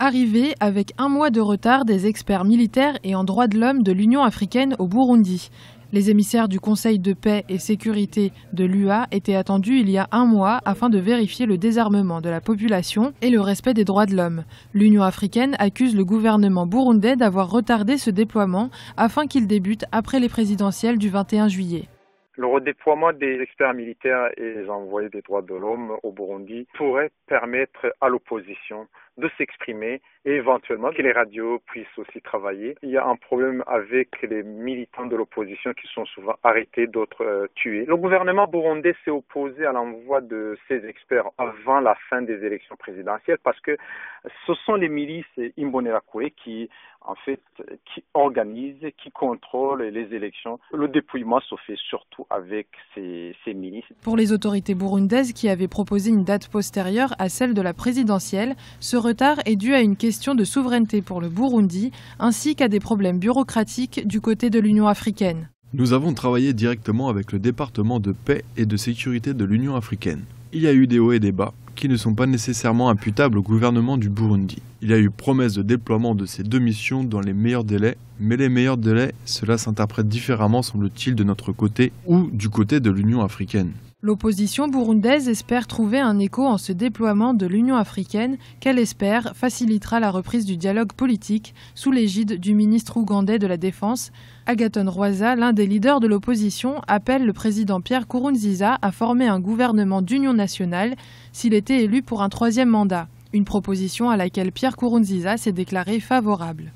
Arrivée avec un mois de retard des experts militaires et en droits de l'homme de l'Union africaine au Burundi. Les émissaires du Conseil de paix et sécurité de l'UA étaient attendus il y a un mois afin de vérifier le désarmement de la population et le respect des droits de l'homme. L'Union africaine accuse le gouvernement burundais d'avoir retardé ce déploiement afin qu'il débute après les présidentielles du 21 juillet. Le redéploiement des experts militaires et des envoyés des droits de l'homme au Burundi pourrait permettre à l'opposition de s'exprimer et éventuellement que les radios puissent aussi travailler. Il y a un problème avec les militants de l'opposition qui sont souvent arrêtés, d'autres tués. Le gouvernement burundais s'est opposé à l'envoi de ces experts avant la fin des élections présidentielles parce que ce sont les milices Imbonerakure qui organisent, qui contrôlent les élections. Le dépouillement se fait surtout avec ces milices. Pour les autorités burundaises qui avaient proposé une date postérieure à celle de la présidentielle, ce retard est dû à une question de souveraineté pour le Burundi, ainsi qu'à des problèmes bureaucratiques du côté de l'Union africaine. Nous avons travaillé directement avec le département de paix et de sécurité de l'Union africaine. Il y a eu des hauts et des bas qui ne sont pas nécessairement imputables au gouvernement du Burundi. Il y a eu promesse de déploiement de ces deux missions dans les meilleurs délais, mais les meilleurs délais, cela s'interprète différemment semble-t-il de notre côté ou du côté de l'Union africaine. L'opposition burundaise espère trouver un écho en ce déploiement de l'Union africaine qu'elle espère facilitera la reprise du dialogue politique sous l'égide du ministre ougandais de la Défense. Agathon Rwasa, l'un des leaders de l'opposition, appelle le président Pierre Nkurunziza à former un gouvernement d'union nationale s'il était élu pour un troisième mandat. Une proposition à laquelle Pierre Nkurunziza s'est déclaré favorable.